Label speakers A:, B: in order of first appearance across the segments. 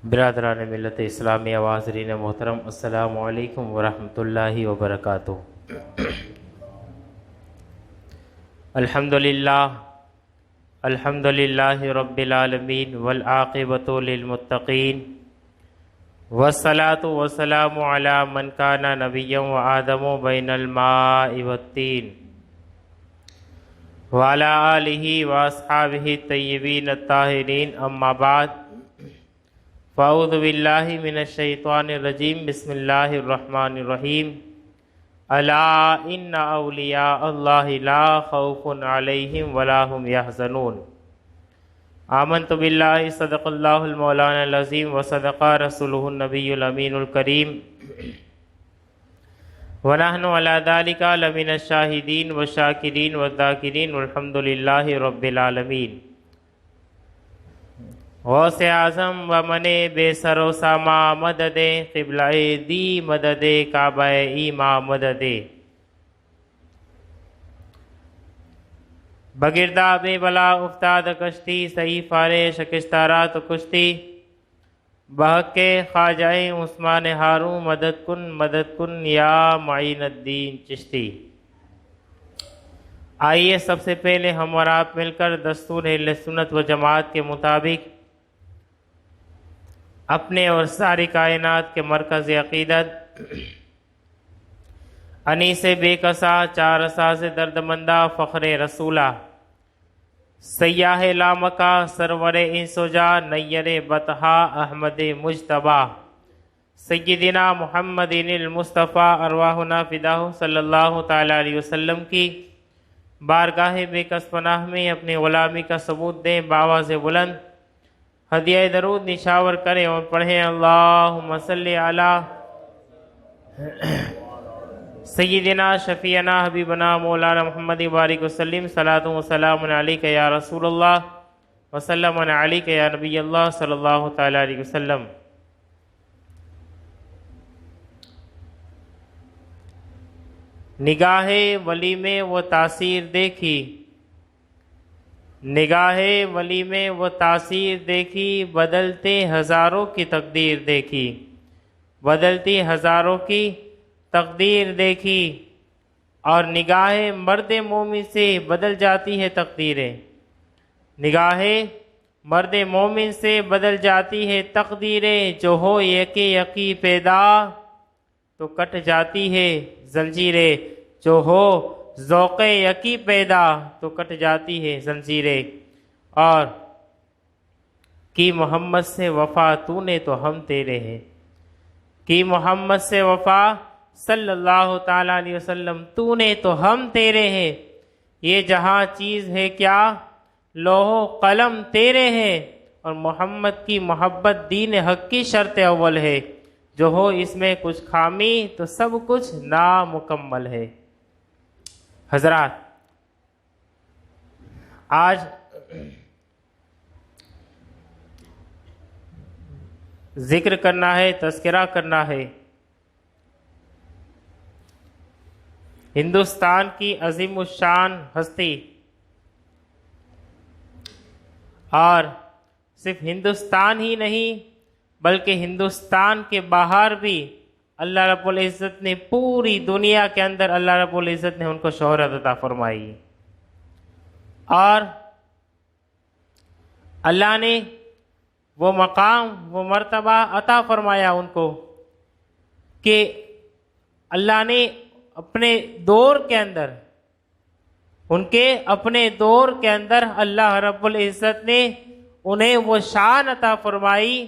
A: برادران ملت اسلامی حاضرین محترم، السلام علیکم ورحمۃ اللہ وبرکاتہ۔ الحمد للہ رب العالمین والعاقبۃ للمتقین، والصلاۃ والسلام علی من کان نبیا وآدم بین الماء والطین، وعلی آلہ واصحابہ الطیبین الطاہرین، اما بعد فاعوذ باللہ من الشیطان الرجیم، بسم اللہ الرحمن الرحیم۔ الا ان اولیاء اللہ لا خوف علیہم ولا هم یحزنون۔ آمنت باللہ، صدق اللہ المولانا العظیم وصدق رسولہ النبی الامین الکریم، ونحن علی ذلک لمن الشاہدین والشاکرین والذاکرین، والحمد للہ رب العالمین۔ غوث اعظم و من بے سر و ساما مدد، قبلہ دی مدد، کعبہ ایما مدد، بگردہ بے بلا افتاد کشتی، صحیح فارے شکستہ رات کشتی، بحق کے خواجہ عثمان ہاروں، مدد کن یا معین الدین چشتی۔ آئیے سب سے پہلے ہم اور آپ مل کر دستور اہل سنت و جماعت کے مطابق اپنے اور ساری کائنات کے مرکز عقیدت انیس بے کسا، چار اساس درد مندہ، فخر رسولہ، سیاح لامکہ، سرور انس و جا، نیر بطحا، احمد مجتبیٰ، سیدنا محمد المصطفیٰ، ارواحنا فداہ صلی اللہ تعالیٰ علیہ وسلم کی بارگاہ بے کس پناہ میں اپنی غلامی کا ثبوت دیں، بآواز بلند ہدیہ درود نشاور کریں اور پڑھیں، اللہم صلی علی سیدنا شفیعنا حبیبنا مولانا محمد بارک وسلم، صلاۃ و سلام علیک یا رسول اللہ وسلم علیک یا نبی اللہ صلی اللہ تعالیٰ علیہ وسلم۔ نگاہ ولی میں وہ تاثیر دیکھی، نگاہ ولی میں وہ تاثیر دیکھی، بدلتے ہزاروں کی تقدیر دیکھی، بدلتی ہزاروں کی تقدیر دیکھی، اور نگاہ مرد مومن سے بدل جاتی ہے تقدیریں، نگاہ مرد مومن سے بدل جاتی ہے تقدیریں، جو ہو یکی پیدا تو کٹ جاتی ہے زنجیریں، جو ہو ذوق یکی پیدا تو کٹ جاتی ہے زنجیریں، اور کی محمد سے وفا تو نے تو ہم تیرے ہیں، کی محمد سے وفا صلی اللہ تعالیٰ علیہ وسلم تو نے تو ہم تیرے ہیں، یہ جہاں چیز ہے کیا لوح و قلم تیرے ہیں، اور محمد کی محبت دین حق کی شرط اول ہے، جو ہو اس میں کچھ خامی تو سب کچھ نامکمل ہے۔ حضرات، آج ذکر کرنا ہے، تذکرہ کرنا ہے ہندوستان کی عظیم الشان ہستی، اور صرف ہندوستان ہی نہیں بلکہ ہندوستان کے باہر بھی اللہ رب العزت نے پوری دنیا کے اندر اللہ رب العزت نے ان کو شہرت عطا فرمائی، اور اللہ نے وہ مقام، وہ مرتبہ عطا فرمایا ان کو کہ اللہ نے اپنے دور کے اندر، ان کے اپنے دور کے اندر اللہ رب العزت نے انہیں وہ شان عطا فرمائی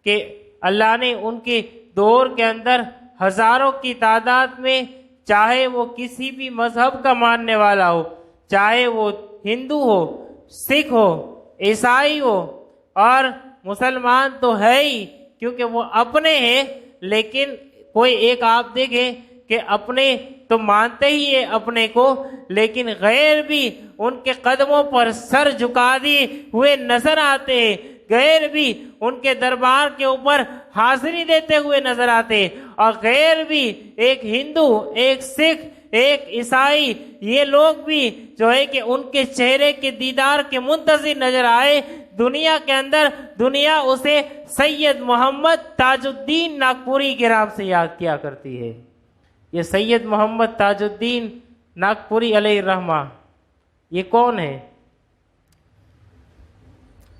A: کہ اللہ نے ان کے دور کے اندر ہزاروں کی تعداد میں، چاہے وہ کسی بھی مذہب کا ماننے والا ہو، چاہے وہ ہندو ہو، سکھ ہو، عیسائی ہو، اور مسلمان تو ہے ہی کیونکہ وہ اپنے ہیں، لیکن کوئی ایک آپ دیکھیں کہ اپنے تو مانتے ہی ہے اپنے کو، لیکن غیر بھی ان کے قدموں پر سر جھکا دیے ہوئے نظر آتے ہیں، غیر بھی ان کے دربار کے اوپر حاضری دیتے ہوئے نظر آتے، اور غیر بھی ایک ہندو، ایک سکھ، ایک عیسائی، یہ لوگ بھی جو ہے کہ ان کے چہرے کے دیدار کے منتظر نظر آئے، دنیا کے اندر دنیا اسے سید محمد تاج الدین ناگپوری کے نام سے یاد کیا کرتی ہے۔ یہ سید محمد تاج الدین ناگپوری علیہ الرحمہ یہ کون ہے؟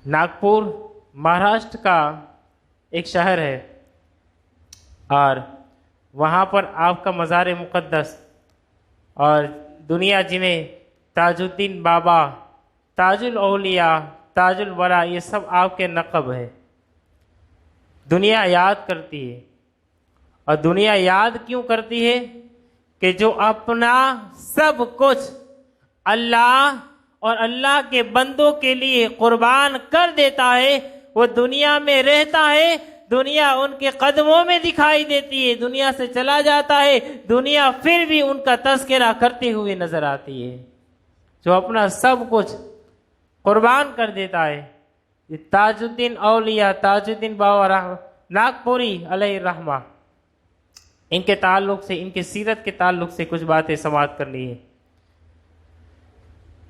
A: ناگپور مہاراشٹر کا ایک شہر ہے، اور وہاں پر آپ کا مزار مقدس، اور دنیا جنہیں تاج الدین بابا، تاج الاولیاء، تاج الورا، یہ سب آپ کے لقب ہے۔ دنیا یاد کرتی ہے، اور دنیا یاد کیوں کرتی ہے؟ کہ جو اپنا سب کچھ اللہ اور اللہ کے بندوں کے لیے قربان کر دیتا ہے، وہ دنیا میں رہتا ہے، دنیا ان کے قدموں میں دکھائی دیتی ہے، دنیا سے چلا جاتا ہے، دنیا پھر بھی ان کا تذکرہ کرتے ہوئے نظر آتی ہے۔ جو اپنا سب کچھ قربان کر دیتا ہے، یہ تاج الدین اولیاء، تاج الدین بابا ناگپوری علیہ الرحمہ، ان کے تعلق سے، ان کی سیرت کے تعلق سے کچھ باتیں سماعت کرنی ہے۔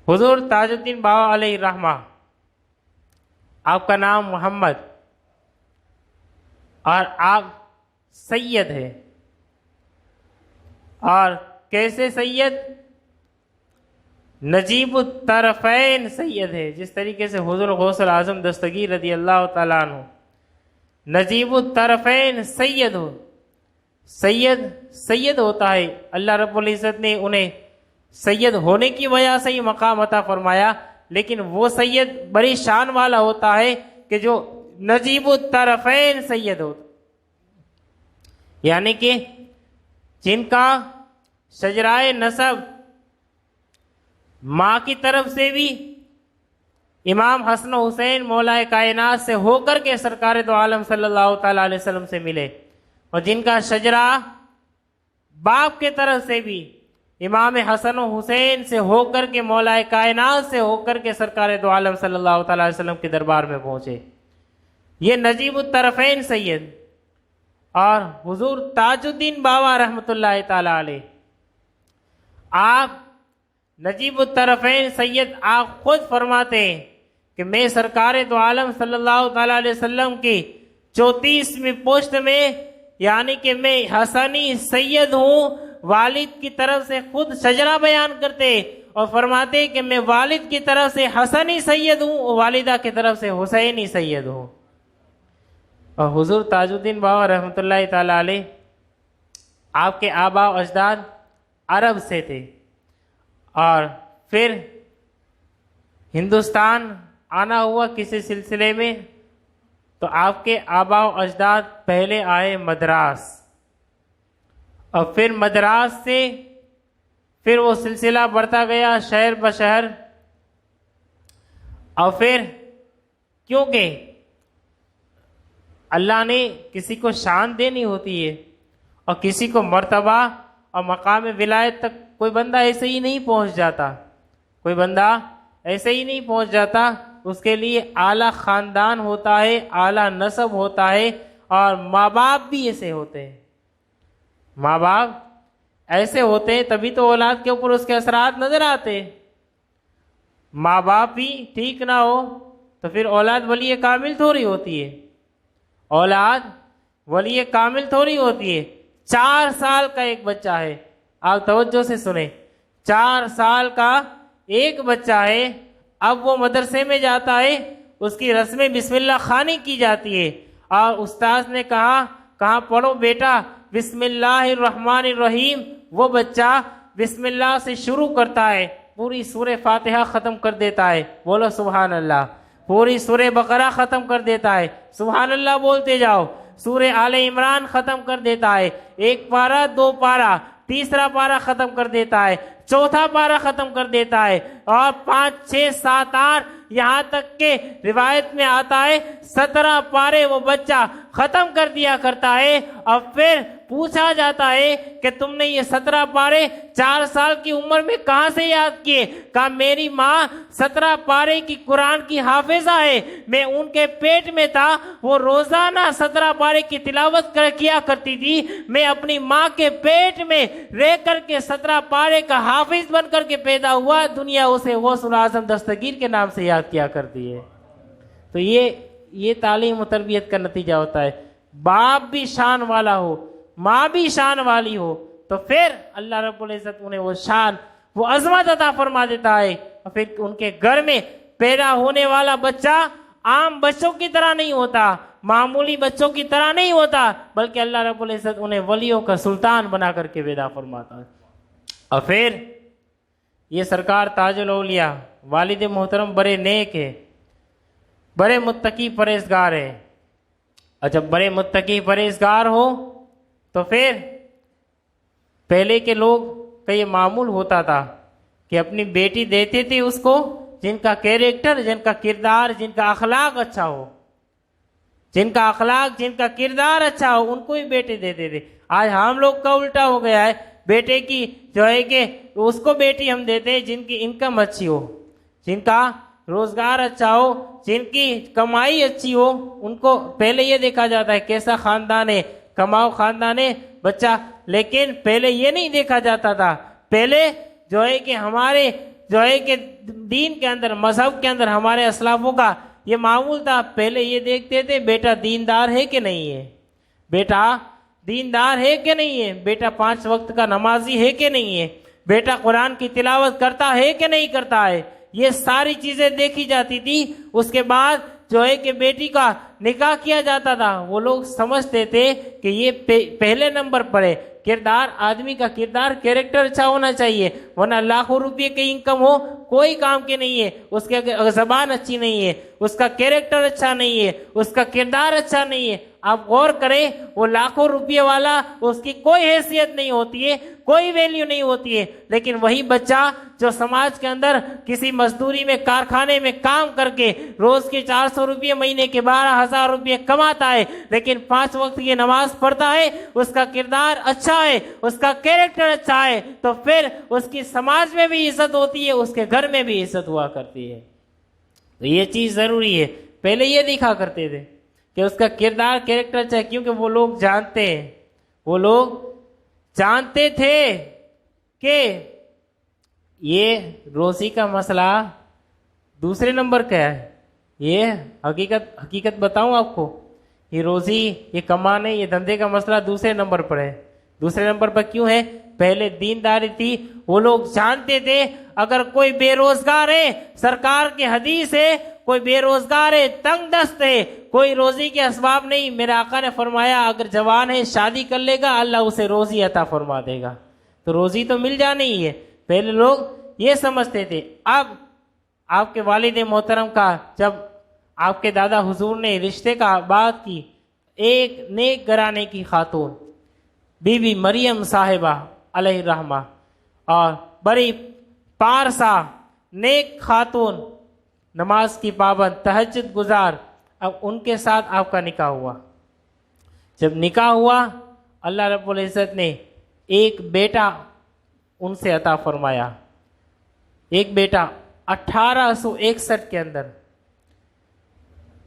A: حضور تاج الدین بابا علیہ الرحمہ، آپ کا نام محمد، اور آپ سید ہے، اور کیسے سید؟ نجیب الطرفین سید ہے، جس طریقے سے حضور غوث الاعظم دستگیر رضی اللہ تعالیٰ عنہ نجیب الطرفین سید ہو۔ سید ہوتا ہے، اللہ رب العزت نے انہیں سید ہونے کی وجہ سے ہی مقام عطا فرمایا، لیکن وہ سید بڑی شان والا ہوتا ہے کہ جو نجیب الطرفین سید ہوتا، یعنی کہ جن کا شجرائے نسب ماں کی طرف سے بھی امام حسن و حسین مولا کائنات سے ہو کر کے سرکار دو عالم صلی اللہ تعالیٰ علیہ وسلم سے ملے، اور جن کا شجرہ باپ کے طرف سے بھی امام حسن و حسین سے ہو کر کے مولا کائنات سے ہو کر کے سرکار دو عالم صلی اللہ تعالیٰ علیہ وسلم کے دربار میں پہنچے، یہ نجیب الطرفین سید۔ اور حضور تاج الدین بابا رحمۃ اللہ تعالیٰ علیہ، آپ نجیب الطرفین سید، آپ خود فرماتے ہیں کہ میں سرکار دو عالم صلی اللہ تعالیٰ علیہ وسلم کی 34ویں پشت میں، یعنی کہ میں حسنی سید ہوں، والد کی طرف سے خود شجرہ بیان کرتے اور فرماتے کہ میں والد کی طرف سے حسنی سید ہوں اور والدہ کی طرف سے حسینی سید ہوں۔ اور حضور تاج الدین بابا رحمۃ اللہ تعالیٰ علیہ، آپ کے آباء و اجداد عرب سے تھے، اور پھر ہندوستان آنا ہوا کسی سلسلے میں، تو آپ کے آباء و اجداد پہلے آئے مدراس، اور پھر مدراس سے پھر وہ سلسلہ بڑھتا گیا شہر بشہر، اور پھر کیونکہ اللہ نے کسی کو شان دینی ہوتی ہے، اور کسی کو مرتبہ اور مقام ولایت تک کوئی بندہ ایسے ہی نہیں پہنچ جاتا، کوئی بندہ ایسے ہی نہیں پہنچ جاتا، اس کے لیے اعلیٰ خاندان ہوتا ہے، اعلیٰ نسب ہوتا ہے، اور ماں باپ بھی ایسے ہوتے ہیں، ماں باپ ایسے ہوتے ہیں، تبھی تو اولاد کے اوپر اس کے اثرات نظر آتے ہیں۔ ماں باپ بھی ٹھیک نہ ہو تو پھر اولاد ولی کامل تھوڑی ہوتی ہے، اولاد ولی کامل تھوڑی ہوتی ہے۔ 4 سال کا ایک بچہ ہے، آپ توجہ سے سنیں، 4 سال کا ایک بچہ ہے، اب وہ مدرسے میں جاتا ہے، اس کی رسم بسم اللہ خوانی کی جاتی ہے، اور استاذ نے کہاں پڑھو بیٹا بسم اللہ الرحمن الرحیم، وہ بچہ بسم اللہ سے شروع کرتا ہے، پوری سورہ فاتحہ ختم کر دیتا ہے، بولو سبحان اللہ، پوری سورہ بقرہ ختم کر دیتا ہے، سبحان اللہ بولتے جاؤ، سورہ آل عمران ختم کر دیتا ہے، 1 پارہ 2 پارہ، تیسرا پارہ ختم کر دیتا ہے، چوتھا پارہ ختم کر دیتا ہے، اور 5 6 7 8 یہاں تک کہ روایت میں آتا ہے 17 پارے وہ بچہ ختم کر دیا کرتا ہے۔ اور پھر پوچھا جاتا ہے کہ تم نے یہ 17 پارے 4 سال کی عمر میں کہاں سے یاد کیے؟ کہا میری ماں 17 پارے کی قرآن کی حافظہ ہے، میں ان کے پیٹ میں تھا، وہ روزانہ 17 پارے کی تلاوت کیا کرتی تھی، میں اپنی ماں کے پیٹ میں رہ کر کے 17 پارے کا حافظ بن کر کے پیدا ہوا، دنیا اسے غوث الاعظم دستگیر کے نام سے یاد کیا کرتی ہے۔ تو یہ تعلیم و تربیت کا نتیجہ ہوتا ہے. باپ بھی شان والا ہو، ماں بھی شان والی ہو، تو پھر اللہ رب العزت انہیں وہ شان، وہ عظمت عطا فرما دیتا ہے. اور پھر ان کے گھر میں پیدا ہونے والا بچہ عام بچوں کی طرح نہیں ہوتا، معمولی بچوں کی طرح نہیں ہوتا، بلکہ اللہ رب العزت انہیں ولیوں کا سلطان بنا کر کے پیدا فرماتا ہے. اور پھر یہ سرکار تاج الاولیاء والد محترم بڑے نیک ہے، بڑے متقی پرہیزگار ہے. اور جب بڑے متقی پرہیزگار ہو تو پھر پہلے کے لوگ کا یہ معمول ہوتا تھا کہ اپنی بیٹی دیتے تھے اس کو جن کا کیریکٹر، جن کا کردار، جن کا اخلاق اچھا ہو، جن کا اخلاق، جن کا کردار اچھا ہو، ان کو ہی بیٹے دیتے تھے. آج ہم لوگ کا الٹا ہو گیا ہے، بیٹے کی جو ہے کہ اس کو بیٹی ہم دیتے ہیں جن کی انکم اچھی ہو، جن کا روزگار اچھا ہو، جن کی کمائی اچھی ہو. ان کو پہلے یہ دیکھا جاتا ہے کیسا خاندان ہے، کماؤ خاندان ہے بچہ. لیکن پہلے یہ نہیں دیکھا جاتا تھا. پہلے جو ہے کہ ہمارے جو ہے کہ دین کے اندر، مذہب کے اندر ہمارے اسلافوں کا یہ معمول تھا. پہلے یہ دیکھتے تھے بیٹا دیندار ہے کہ نہیں ہے، بیٹا دیندار ہے کہ نہیں ہے، بیٹا 5 وقت کا نمازی ہے کہ نہیں ہے، بیٹا قرآن کی تلاوت کرتا ہے کہ نہیں کرتا ہے. یہ ساری چیزیں دیکھی جاتی تھی. اس کے بعد جو ہے کہ بیٹی کا نکاح کیا جاتا تھا. وہ لوگ سمجھتے تھے کہ یہ پہلے نمبر پر ہے. کردار، آدمی کا کردار، کیریکٹر اچھا ہونا چاہیے، ورنہ لاکھوں روپے کی انکم ہو کوئی کام کی نہیں ہے. اس کی زبان اچھی نہیں ہے، اس کا کیریکٹر اچھا نہیں ہے، اس کا کردار اچھا نہیں ہے. آپ غور کریں، وہ لاکھوں روپے والا، اس کی کوئی حیثیت نہیں ہوتی ہے، کوئی ویلیو نہیں ہوتی ہے. لیکن وہی بچہ جو سماج کے اندر کسی مزدوری میں، کارخانے میں کام کر کے روز کے 400 روپے، مہینے کے 12,000 روپے کماتا ہے، لیکن 5 وقت کی نماز پڑھتا ہے، اس کا کردار اچھا ہے، اس کا کیریکٹر اچھا ہے، تو پھر اس کی سماج میں بھی عزت ہوتی ہے، اس کے گھر میں بھی عزت ہوا کرتی ہے. تو یہ چیز ضروری ہے. پہلے یہ دیکھا کرتے تھے کہ اس کا کردار، کیریکٹر اچھا ہے، کیونکہ وہ لوگ جانتے ہیں، وہ لوگ جانتے تھے کہ یہ روزی کا مسئلہ دوسرے نمبر کا ہے. یہ حقیقت بتاؤں آپ کو، یہ روزی، یہ کمانے، یہ دھندے کا مسئلہ دوسرے نمبر پر ہے. دوسرے نمبر پر کیوں ہے؟ پہلے دینداری تھی. وہ لوگ جانتے تھے اگر کوئی بے روزگار ہے، سرکار کی حدیث ہے، کوئی بے روزگار ہے، تنگ دست ہے، کوئی روزی کے اسباب نہیں، میرے آقا نے فرمایا اگر جوان ہے شادی کر لے گا اللہ اسے روزی عطا فرما دے گا. تو روزی تو مل جانی ہی ہے. پہلے لوگ یہ سمجھتے تھے. اب آپ کے والد محترم کا جب آپ کے دادا حضور نے رشتے کا بات کی، ایک نیک گھرانے کی خاتون بی بی مریم صاحبہ علیہ الرحمہ، اور بڑی پارسا نیک خاتون، نماز کی پابند، تہجد گزار، اب ان کے ساتھ آپ کا نکاح ہوا. جب نکاح ہوا اللہ رب العزت نے ایک بیٹا ان سے عطا فرمایا. ایک بیٹا 1861 کے اندر،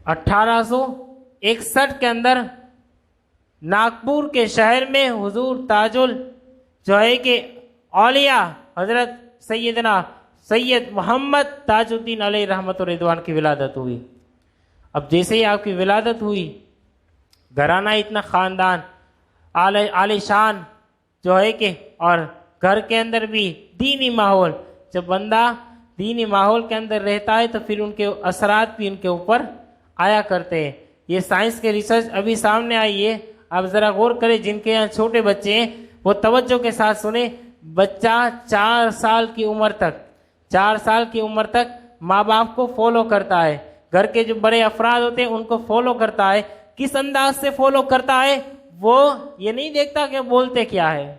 A: 1861 کے اندر ناگپور کے شہر میں حضور تاجل جو ہے کہ اولیاء حضرت سیدنا سید محمد تاج الدین علیہ رحمت و رضوان کی ولادت ہوئی. اب جیسے ہی آپ کی ولادت ہوئی، گھرانہ اتنا خاندان عالی شان جو ہے کہ، اور گھر کے اندر بھی دینی ماحول. جب بندہ دینی ماحول کے اندر رہتا ہے تو پھر ان کے اثرات بھی ان کے اوپر آیا کرتے ہیں. یہ سائنس کے ریسرچ ابھی سامنے آئی ہے، آپ ذرا غور کریں. جن کے یہاں چھوٹے بچے ہیں وہ توجہ کے ساتھ سنیں. بچہ 4 سال کی عمر تک ماں باپ کو فالو کرتا ہے. گھر کے جو بڑے افراد ہوتے ہیں ان کو فالو کرتا ہے. کس انداز سے فالو کرتا ہے؟ وہ یہ نہیں دیکھتا کہ بولتے کیا ہے،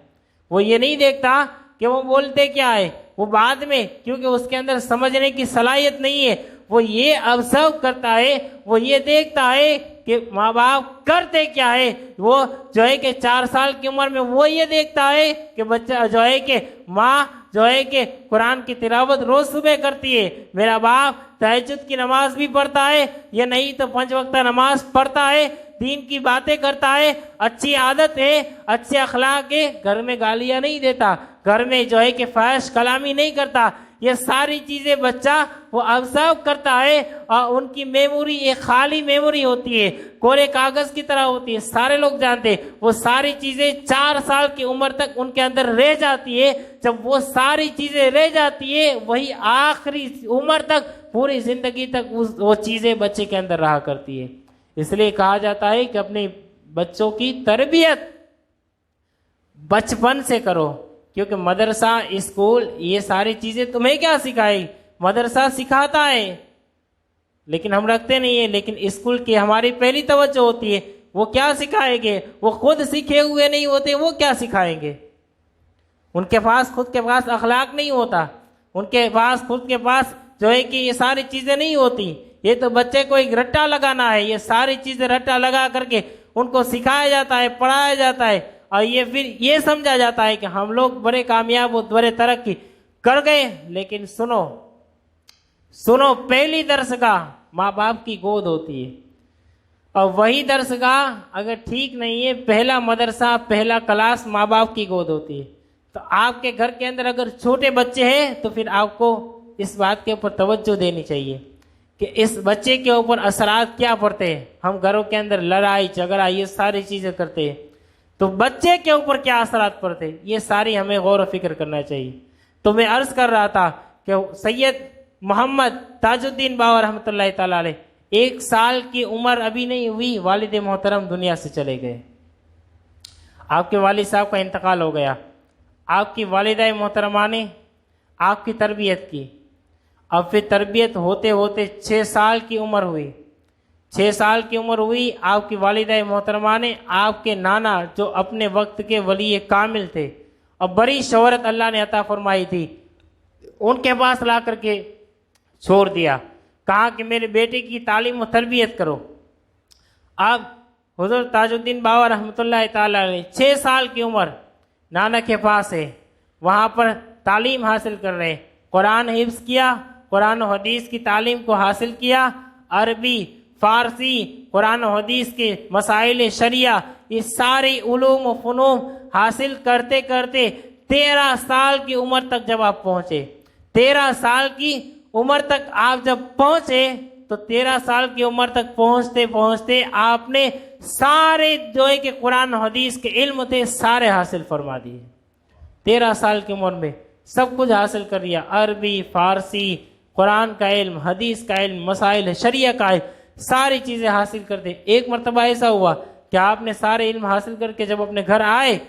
A: وہ یہ نہیں دیکھتا کہ وہ بولتے کیا ہے، وہ بعد میں، کیونکہ اس کے اندر سمجھنے کی صلاحیت نہیں ہے، وہ یہ آبزرو کرتا ہے، وہ یہ دیکھتا ہے کہ ماں باپ کرتے کیا ہے. وہ جو ہے کہ 4 سال کی عمر میں وہ یہ دیکھتا ہے کہ بچہ جو ہے کہ ماں جو ہے کہ قرآن کی تلاوت روز صبح کرتی ہے، میرا باپ تہجد کی نماز بھی پڑھتا ہے، یا نہیں تو 5 وقت نماز پڑھتا ہے، دین کی باتیں کرتا ہے، اچھی عادت ہے، اچھے اخلاق ہے، گھر میں گالیاں نہیں دیتا، گھر میں جو ہے کہ فحش کلامی نہیں کرتا. یہ ساری چیزیں بچہ وہ آبزرو کرتا ہے، اور ان کی میموری ایک خالی میموری ہوتی ہے، کورے کاغذ کی طرح ہوتی ہے، سارے لوگ جانتے ہیں۔ وہ ساری چیزیں 4 سال کی عمر تک ان کے اندر رہ جاتی ہے۔ جب وہ ساری چیزیں رہ جاتی ہے، وہی آخری عمر تک، پوری زندگی تک وہ چیزیں بچے کے اندر رہا کرتی ہے۔ اس لیے کہا جاتا ہے کہ اپنے بچوں کی تربیت بچپن سے کرو، کیونکہ مدرسہ، اسکول، یہ ساری چیزیں تمہیں کیا سکھائے؟ مدرسہ سکھاتا ہے لیکن ہم رکھتے نہیں ہیں، لیکن اسکول کی ہماری پہلی توجہ ہوتی ہے، وہ کیا سکھائیں گے؟ وہ خود سیکھے ہوئے نہیں ہوتے، وہ کیا سکھائیں گے؟ ان کے پاس خود کے پاس اخلاق نہیں ہوتا، ان کے پاس خود کے پاس جو ہے کہ یہ ساری چیزیں نہیں ہوتی۔ یہ تو بچے کو ایک رٹا لگانا ہے، یہ ساری چیزیں رٹا لگا کر کے ان کو سکھایا جاتا ہے، پڑھایا جاتا ہے، اور یہ پھر یہ سمجھا جاتا ہے کہ ہم لوگ بڑے کامیاب اور بڑے ترقی کر گئے۔ لیکن سنو، پہلی درسگاہ ماں باپ کی گود ہوتی ہے، اور وہی درسگاہ اگر ٹھیک نہیں ہے، پہلا مدرسہ، پہلا کلاس ماں باپ کی گود ہوتی ہے۔ تو آپ کے گھر کے اندر اگر چھوٹے بچے ہیں تو پھر آپ کو اس بات کے اوپر توجہ دینی چاہیے کہ اس بچے کے اوپر اثرات کیا پڑتے ہیں۔ ہم گھروں کے اندر لڑائی جھگڑا یہ ساری چیزیں کرتے ہیں، تو بچے کے اوپر کیا اثرات پڑتے ہیں، یہ ساری ہمیں غور و فکر کرنا چاہیے۔ تو میں عرض کر رہا تھا کہ سید محمد تاج الدین باوا رحمۃ اللہ تعالی علیہ 1 سال کی عمر ابھی نہیں ہوئی، والد محترم دنیا سے چلے گئے۔ آپ کے والد صاحب کا انتقال ہو گیا، آپ کی والدہ محترمہ نے آپ کی تربیت کی، اب پھر تربیت ہوتے ہوتے 6 سال کی عمر ہوئی، 6 سال کی عمر ہوئی، آپ کی والدہ محترمہ نے آپ کے نانا جو اپنے وقت کے ولی کامل تھے اور بڑی شہرت اللہ نے عطا فرمائی تھی، ان کے پاس لا کر کے چھوڑ دیا، کہا کہ میرے بیٹے کی تعلیم و تربیت کرو۔ اب حضور تاج الدین باوا رحمۃ اللہ تعالی علیہ 6 سال کی عمر نانا کے پاس ہے، وہاں پر تعلیم حاصل کر رہے، قرآن حفظ کیا، قرآن و حدیث کی تعلیم کو حاصل کیا، عربی، فارسی، قرآن و حدیث کے مسائل شریعہ، یہ ساری علوم و فنون حاصل کرتے کرتے 13 سال کی عمر تک جب آپ پہنچے، 13 سال کی عمر تک آپ جب پہنچے، تو 13 سال کی عمر تک پہنچتے پہنچتے آپ نے سارے جو ہے کہ قرآن و حدیث کے علم تھے سارے حاصل فرما دیے۔ 13 سال کی عمر میں سب کچھ حاصل کر لیا، عربی، فارسی، قرآن کا علم، حدیث کا علم، مسائل شریعہ کا علم، ساری چیزیں حاصل کر دے۔ ایک مرتبہ ایسا ہوا کہ آپ نے سارے علم حاصل کر کے جب اپنے گھر آئے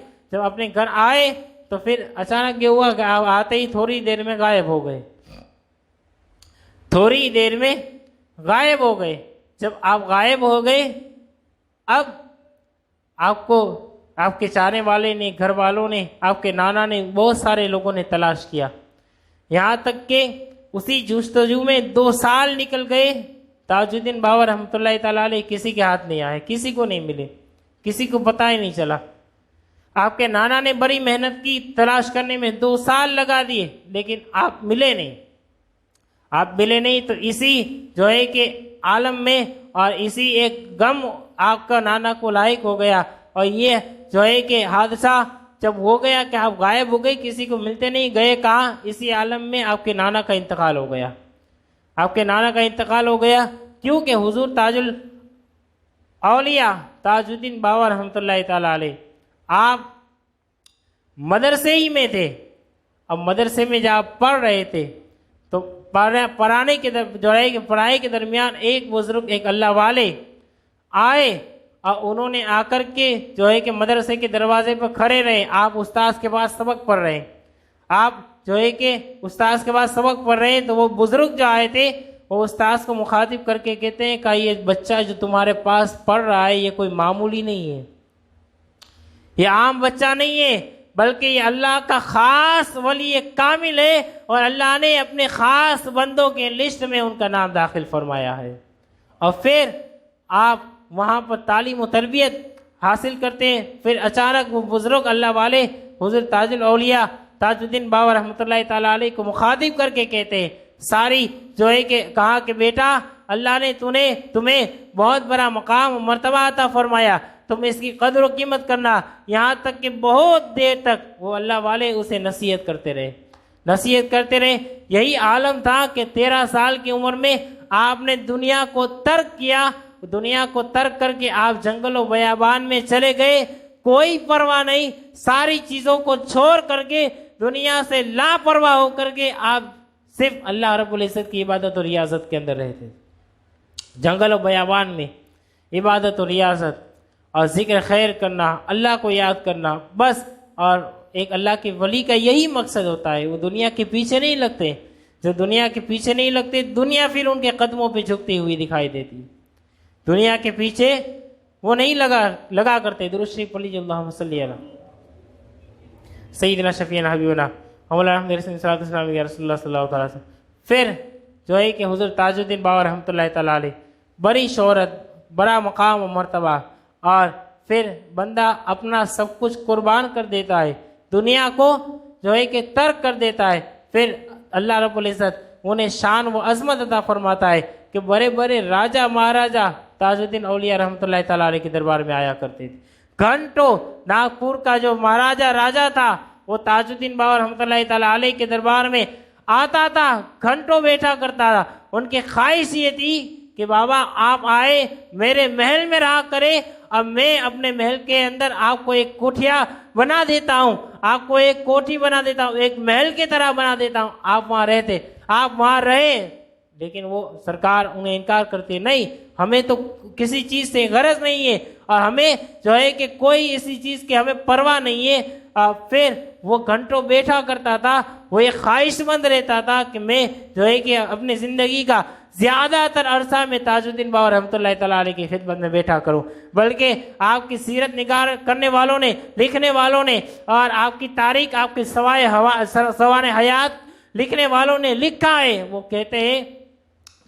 A: تو پھر اچانک یہ ہوا کہ آپ آتے ہی تھوڑی دیر میں غائب ہو گئے، تھوڑی دیر میں غائب ہو گئے۔ جب آپ غائب ہو گئے، اب آپ کو آپ کے چاہنے والے نے، گھر والوں نے، آپ کے نانا نے، بہت سارے لوگوں نے تلاش کیا، یہاں تک کہ اسی جستجو میں 2 سال نکل گئے۔ تاج الدین باوا رحمۃ اللہ تعالیٰ علیہ کسی کے ہاتھ نہیں آئے، کسی کو نہیں ملے، کسی کو پتہ ہی نہیں چلا۔ آپ کے نانا نے بڑی محنت کی، تلاش کرنے میں 2 سال لگا دیے، لیکن آپ ملے نہیں۔ تو اسی جو ہے کہ عالم میں اور اسی ایک غم آپ کا نانا کو لاحق ہو گیا، اور یہ جو ہے کہ حادثہ جب ہو گیا کہ آپ غائب ہو گئے، کسی کو ملتے نہیں، گئے کہاں؟ اسی عالم میں آپ کے نانا کا انتقال ہو گیا۔ آپ کے نانا کا انتقال ہو گیا کیونکہ حضور تاج الاولیاء تاج الدین باوا رحمۃ اللہ تعالیٰ علیہ آپ مدرسے ہی میں تھے، اب مدرسے میں جب آپ پڑھ رہے تھے تو پڑھائی کے درمیان ایک بزرگ، ایک اللہ والے آئے، اور انہوں نے آ کر کے جو ہے کہ مدرسے کے دروازے پر کھڑے رہے۔ آپ استاذ کے پاس سبق پڑھ رہے ہیں، آپ جو ہے کہ استاذ کے پاس سبق پڑھ رہے ہیں، تو وہ بزرگ جو آئے تھے وہ استاذ کو مخاطب کر کے کہتے ہیں کہ یہ بچہ جو تمہارے پاس پڑھ رہا ہے یہ کوئی معمولی نہیں ہے، یہ عام بچہ نہیں ہے، بلکہ یہ اللہ کا خاص ولی کامل ہے، اور اللہ نے اپنے خاص بندوں کے لسٹ میں ان کا نام داخل فرمایا ہے۔ اور پھر آپ وہاں پر تعلیم و تربیت حاصل کرتے ہیں۔ پھر اچانک وہ بزرگ اللہ والے حضور تاج الاولیاء تاج الدین باوا رحمۃ اللہ تعالیٰ علیہ کو مخاطب کر کے کہتے ہیں، ساری جو ہے کہ کہا کہ بیٹا اللہ نے تمہیں بہت بڑا مقام و مرتبہ عطا فرمایا، تم اس کی قدر و قیمت کرنا۔ یہاں تک کہ بہت دیر تک وہ اللہ والے اسے نصیحت کرتے رہے، نصیحت کرتے رہے. یہی عالم تھا کہ 13 سال کی عمر میں آپ نے دنیا کو ترک کیا. دنیا کو ترک کر کے آپ جنگل و بیابان میں چلے گئے. کوئی پرواہ نہیں, ساری چیزوں کو چھوڑ کر کے دنیا سے لاپرواہ ہو کر کے آپ صرف اللہ رب العزت کی عبادت و ریاضت کے اندر رہتے. جنگل و بیابان میں عبادت و ریاضت اور ذکر خیر کرنا, اللہ کو یاد کرنا بس. اور ایک اللہ کے ولی کا یہی مقصد ہوتا ہے, وہ دنیا کے پیچھے نہیں لگتے. جو دنیا کے پیچھے نہیں لگتے, دنیا پھر ان کے قدموں پہ جھکتی ہوئی دکھائی دیتی. دنیا کے پیچھے وہ نہیں لگا کرتے. درود شریف پڑھ لیجیے, اللہم صلی علی سیدنا شفیعنا حبیبنا مولانا احمد رسول صلی اللہ علیہ وسلم صلی اللہ علیہ وسلم. پھر جو ہے کہ حضور تاج الدین بابا رحمۃ اللہ تعالیٰ علیہ, بڑی شہرت, بڑا مقام و مرتبہ, اور پھر بندہ اپنا سب کچھ قربان کر دیتا ہے, دنیا کو جو ہے کہ ترک کر دیتا ہے. پھر اللہ رب العزت انہیں شان و عظمت عطا فرماتا ہے کہ بڑے بڑے راجہ مہاراجہ تاج الدین اولیاء رحمۃ اللہ تعالیٰ علیہ کے دربار میں آیا کرتے تھے. گھنٹوں ناگپور کا جو مہاراجہ راجہ تھا وہ تاج الدین بابا رحمۃ اللہ تعالیٰ علیہ کے دربار میں آتا تھا, گھنٹوں بیٹھا کرتا تھا. ان کی خواہش یہ تھی کہ بابا آپ آئے, میرے محل میں رہا کرے, اب میں اپنے محل کے اندر آپ کو ایک کوٹھیا بنا دیتا ہوں, آپ کو ایک کوٹھی بنا دیتا ہوں, ایک محل کی طرح بنا دیتا ہوں, آپ وہاں رہتے, آپ وہاں رہے. لیکن وہ سرکار انہیں انکار کرتے, نہیں ہمیں تو کسی چیز سے غرض نہیں ہے, اور ہمیں جو ہے کہ کوئی ایسی چیز کی ہمیں پرواہ نہیں ہے. پھر وہ گھنٹوں بیٹھا کرتا تھا, وہ ایک خواہش مند رہتا تھا کہ میں جو ہے کہ اپنی زندگی کا زیادہ تر عرصہ میں تاج الدین بابا رحمۃ اللہ تعالیٰ علیہ کی خدمت میں بیٹھا کروں. بلکہ آپ کی سیرت نگار کرنے والوں نے, لکھنے والوں نے, اور آپ کی تاریخ, آپ کی سوانح حیات لکھنے والوں نے لکھا ہے, وہ کہتے ہیں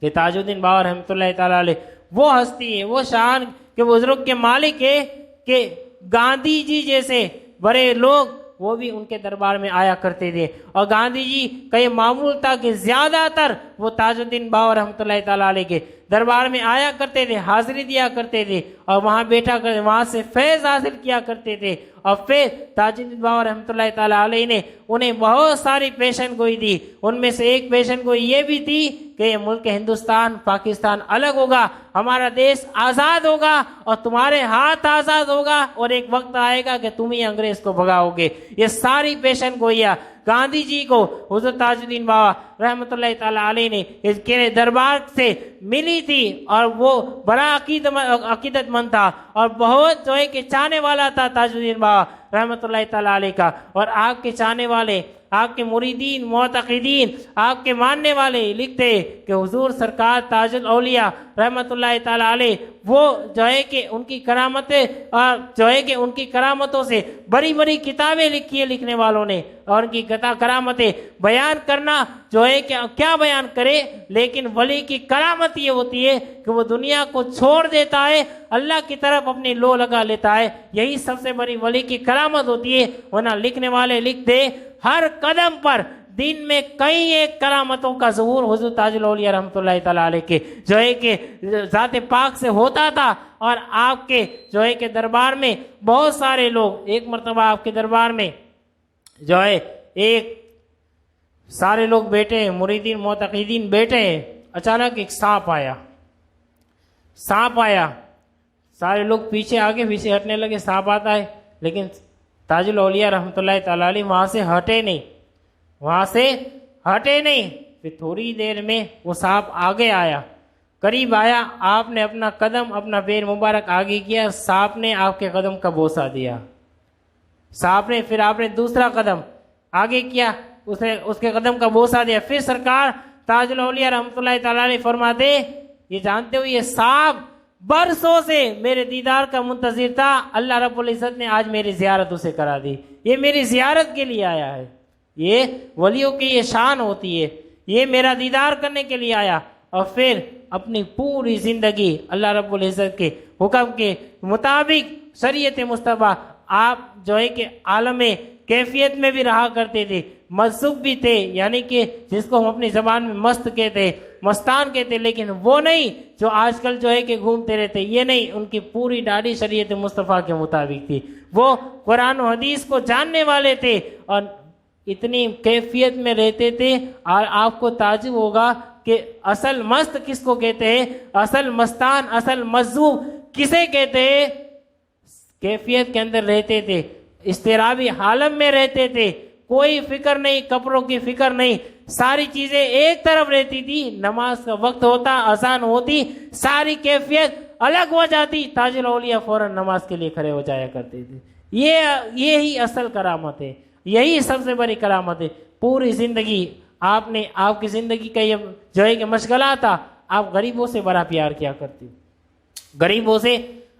A: کہ تاج الدین بابا رحمۃ اللہ تعالیٰ علیہ وہ ہستی ہے, وہ شان کے بزرگ کے مالک ہے کہ گاندھی جی جیسے بڑے لوگ وہ بھی ان کے دربار میں آیا کرتے تھے. اور گاندھی جی کا یہ معمول تھا کہ زیادہ تر وہ تاج الدین بابا رحمۃ اللہ تعالیٰ علیہ کے دربار میں آیا کرتے تھے, حاضری دیا کرتے تھے, اور وہاں بیٹھا کر وہاں سے فیض حاصل کیا کرتے تھے. اور پھر تاج الدین بابا رحمۃ اللہ تعالیٰ علیہ نے انہیں بہت ساری پیشن گوئی دی. ان میں سے ایک پیشن گوئی یہ بھی تھی کہ یہ ملک ہندوستان پاکستان الگ ہوگا, ہمارا دیش آزاد ہوگا, اور تمہارے ہاتھ آزاد ہوگا, اور ایک وقت آئے گا کہ تم ہی انگریز کو بھگاؤ گے. یہ ساری پیشن گوئیاں گاندھی جی کو حضرت تاج الدین بابا رحمۃ اللہ تعالیٰ علیہ نے اس کے دربار سے ملی تھی. اور وہ بڑا عقیدت مند تھا, اور بہت جو ہے کہ چاہنے والا تھا تاج الدین بابا رحمۃ اللہ تعالیٰ علیہ کا. اور آپ کے چاہنے والے, آپ کے مریدین, معتقدین, آپ کے ماننے والے لکھتے کہ حضور سرکار تاج الاولیاء رحمۃ اللہ تعالیٰ علیہ وہ جو ہے کہ ان کی کرامتیں, اور جو ہے کہ ان کی کرامتوں سے بڑی بڑی کتابیں لکھی ہیں لکھنے والوں نے, اور ان کی کرامتیں بیان کرنا جو ہے کہ کیا بیان کرے. لیکن ولی کی کرامت یہ ہوتی ہے کہ وہ دنیا کو چھوڑ دیتا ہے, اللہ کی طرف اپنی لو لگا لیتا ہے. یہی سب سے بڑی ولی کی کرامت ہوتی ہے. ورنہ لکھنے والے لکھتے ہر قدم پر دن میں کئی ایک کرامتوں کا ظہور حضور تاج الاولیاء رحمۃ اللہ تعالیٰ علیہ کے جو ہے کہ ذات پاک سے ہوتا تھا. اور آپ کے جو ہے کہ دربار میں بہت سارے لوگ, ایک مرتبہ آپ کے دربار میں جو ہے ایک سارے لوگ بیٹھے, مریدین معتقدین بیٹھے, اچانک ایک سانپ آیا, سارے لوگ پیچھے آگے پیچھے ہٹنے لگے. سانپ آتا ہے, لیکن تاج الاولیاء رحمۃ اللہ تعالیٰ علیہ وہاں سے ہٹے نہیں. پھر تھوڑی دیر میں وہ سانپ آگے آیا, قریب آیا, آپ نے اپنا قدم, اپنا پیر مبارک آگے کیا, سانپ نے آپ کے قدم کا بوسہ دیا. سانپ نے پھر آپ نے دوسرا قدم آگے کیا, اس نے اس کے قدم کا بوسہ دیا. پھر سرکار تاج الاولیاء رحمۃ اللہ تعالیٰ علیہ فرماتے, یہ جانتے ہو یہ سانپ برسوں سے میرے دیدار کا منتظر تھا, اللہ رب العزت نے آج میری زیارت اسے کرا دی, یہ میری زیارت کے لیے آیا ہے. یہ ولیوں کی یہ شان ہوتی ہے, یہ میرا دیدار کرنے کے لیے آیا. اور پھر اپنی پوری زندگی اللہ رب العزت کے حکم کے مطابق شریعت مصطفیٰ آپ جو ہے کہ عالم کیفیت میں بھی رہا کرتے تھے, مذہب بھی تھے, یعنی کہ جس کو ہم اپنی زبان میں مست کہتے, مستان کہتے, لیکن وہ نہیں جو آج کل جو ہے کہ گھومتے رہتے, یہ نہیں. ان کی پوری داڑھی شریعت مصطفیٰ کے مطابق تھی. وہ قرآن و حدیث کو جاننے والے تھے, اور اتنی کیفیت میں رہتے تھے، اور آپ کو تعجب ہوگا کہ اصل مست کس کو کہتے ہیں، اصل مستان، اصل مجذوب کسے کہتے ہیں؟ کیفیت کے اندر رہتے تھے، اضطرابی حالت میں رہتے تھے، کوئی فکر نہیں، کپڑوں کی فکر نہیں، ساری چیزیں ایک طرف رہتی تھی، نماز کا وقت ہوتا، اذان ہوتی، ساری کیفیت الگ ہو جاتی، تاج الاولیاء فوراً نماز کے لیے کھڑے ہو جایا کرتے تھے۔ یہی اصل کرامت ہے، یہی سب سے بڑی کرامت ہے۔ پوری زندگی آپ کی زندگی کا یہ جو ہے کہ مشغلہ تھا، آپ غریبوں سے بڑا پیار کیا کرتے، غریبوں سے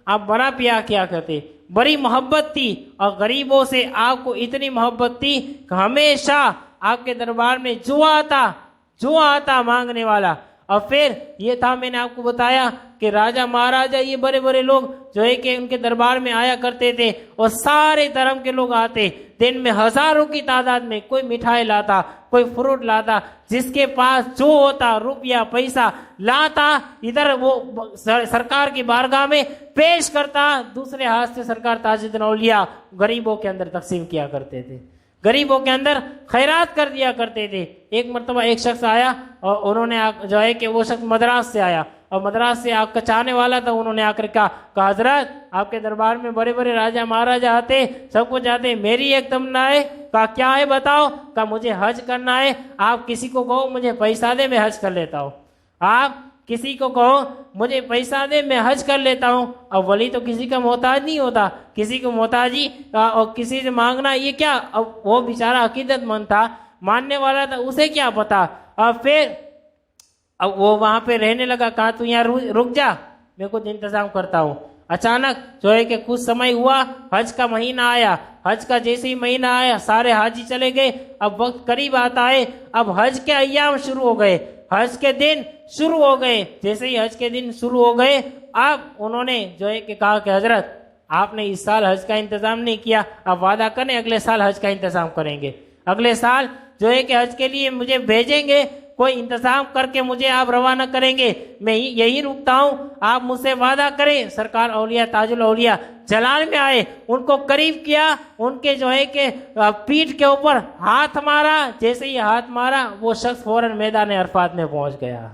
A: آپ بڑا پیار کیا کرتے، بڑی محبت تھی، اور غریبوں سے آپ کو اتنی محبت تھی کہ ہمیشہ آپ کے دربار میں جو آتا مانگنے والا۔ اور پھر یہ تھا، میں نے آپ کو بتایا کہ راجہ مہاراجہ، یہ بڑے بڑے لوگ جو ہے کہ ان کے دربار میں آیا کرتے تھے، اور سارے دھرم کے لوگ آتے، دن میں ہزاروں کی تعداد میں، کوئی مٹھائی لاتا، کوئی فروٹ لاتا، جس کے پاس جو ہوتا روپیہ پیسہ لاتا، ادھر وہ سرکار کی بارگاہ میں پیش کرتا، دوسرے ہاتھ سے سرکار تاج الدین اولیاء غریبوں کے اندر تقسیم کیا کرتے تھے، غریبوں کے اندر خیرات کر دیا کرتے تھے۔ ایک مرتبہ ایک شخص آیا، اور انہوں نے جو ہے کہ وہ شخص مدراس سے آیا، اور مدراس سے آپ کا چاہنے والا تھا، انہوں نے آ کر کہا حضرت آپ کے دربار میں بڑے بڑے راجہ مہاراجہ آتے، سب کچھ آتے، میری ایک تمنا ہے۔ کہا کیا ہے بتاؤ؟ کہا مجھے حج کرنا ہے، آپ کسی کو کہو مجھے پیسہ دے، میں حج کر لیتا ہوں۔ آپ کسی کو کہو مجھے پیسہ دے، میں حج کر لیتا ہوں۔ اب ولی تو کسی کا محتاج نہیں ہوتا، کسی کو محتاجی اور کسی سے مانگنا یہ کیا؟ اب وہ بیچارہ عقیدت مند تھا، ماننے والا تھا، اسے کیا پتا۔ اور پھر اب وہ وہاں پہ رہنے لگا، کہا تو یہاں رک جا، میں کچھ انتظام کرتا ہوں۔ اچانک جو ہے کہ کچھ سمے ہوا، حج کا مہینہ آیا، حج کا جیسے ہی مہینہ آیا سارے حاجی چلے گئے، اب وقت قریب آتا ہے، اب حج کے ایام شروع ہو گئے، حج کے دن شروع ہو گئے۔ جیسے ہی حج کے دن شروع ہو گئے، اب انہوں نے جو ہے کہ کہا کہ حضرت آپ نے اس سال حج کا انتظام نہیں کیا، اب وعدہ کریں اگلے سال حج کا انتظام کریں گے، اگلے سال جو ہے کہ حج کے لیے مجھے بھیجیں گے، کوئی انتظام کر کے مجھے آپ روانہ کریں گے، میں یہی رکتا ہوں، آپ مجھ سے وعدہ کریں۔ سرکار اولیاء تاج الاولیاء جلال میں آئے، ان کو قریب کیا، ان کے جو ہے کہ پیٹھ کے اوپر ہاتھ مارا، جیسے ہی ہاتھ مارا وہ شخص فوراً میدان عرفات میں پہنچ گیا،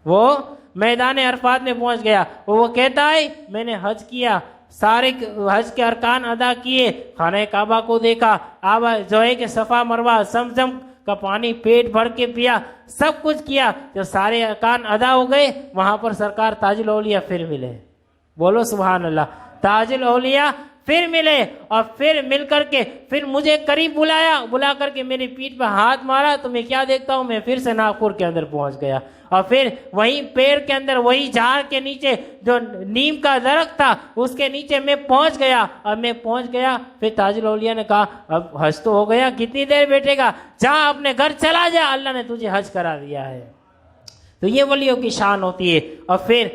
A: وہ میدان عرفات میں پہنچ گیا۔ وہ کہتا ہے میں نے حج کیا، سارے حج کے ارکان ادا کیے، خانہ کعبہ کو دیکھا، اب جو ہے کہ صفا مروہ، زمزم کا پانی پیٹ بھر کے پیا، سب کچھ کیا، جو سارے ارکان ادا ہو گئے، وہاں پر سرکار تاج الاولیاء پھر ملے۔ بولو سبحان اللہ، تاج الاولیاء پھر ملے، اور پھر مل کر کے پھر مجھے قریب بلا کر کے میری پیٹھ پہ ہاتھ مارا، تو میں کیا دیکھتا ہوں، میں پھر سے ناگپور کے اندر پہنچ گیا، اور پھر وہیں پیر کے اندر، وہی جھاڑ کے نیچے جو نیم کا درخت تھا اس کے نیچے میں پہنچ گیا، اور میں پہنچ گیا۔ پھر تاج الاولیاء نے کہا اب حج تو ہو گیا، کتنی دیر بیٹھے گا، جا اپنے گھر چلا جا، اللہ نے تجھے حج کرا دیا ہے۔ تو یہ ولیوں کی شان ہوتی ہے۔ اور پھر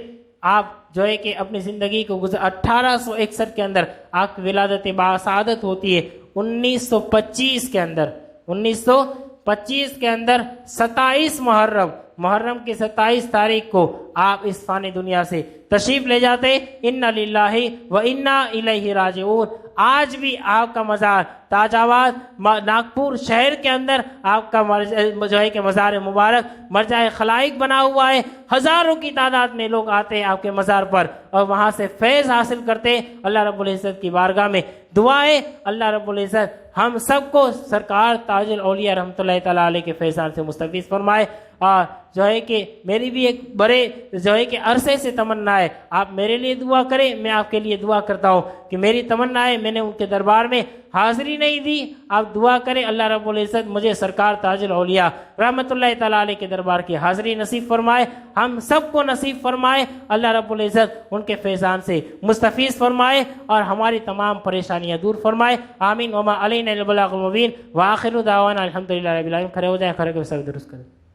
A: آپ جو ہے کہ اپنی زندگی کو 1861 کے اندر آپ کی ولادت باسعادت ہوتی ہے۔ 1925 کے اندر 27 محرم کی 27 تاریخ کو آپ اس فانی دنیا سے تشریف لے جاتے۔ انا للہ و انا الیہ راجعون۔ آج بھی آپ کا مزار تاج آباد ناگپور شہر کے اندر آپ کا جو ہے کہ مزار مبارک مرجع خلائق بنا ہوا ہے۔ ہزاروں کی تعداد میں لوگ آتے ہیں آپ کے مزار پر، اور وہاں سے فیض حاصل کرتے۔ اللہ رب العزت کی بارگاہ میں دعائیں، اللہ رب العزت ہم سب کو سرکار تاج الاولیاء رحمۃ اللہ تعالیٰ علیہ کے فیضان سے مستفیض فرمائے۔ اور جو ہے کہ میری بھی ایک بڑے جو ہے کہ عرصے سے تمنا ہے، آپ میرے لیے دعا کریں، میں آپ کے لیے دعا کرتا ہوں کہ میری تمنا ہے، میں نے ان کے دربار میں حاضری نہیں دی، آپ دعا کریں اللہ رب العزت مجھے سرکار تاج الاولیاء رحمۃ اللہ تعالیٰ علیہ کے دربار کی حاضری نصیب فرمائے، ہم سب کو نصیب فرمائے، اللہ رب العزت ان کے فیضان سے مستفیض فرمائے، اور ہماری تمام پریشانیاں دور فرمائے۔ آمین۔ وما علینا الا البلاغ المبین، وآخر دعوانا الحمدللہ رب العالمین۔ کھڑے ہو جائیں، کھڑے کر سب درست کریں۔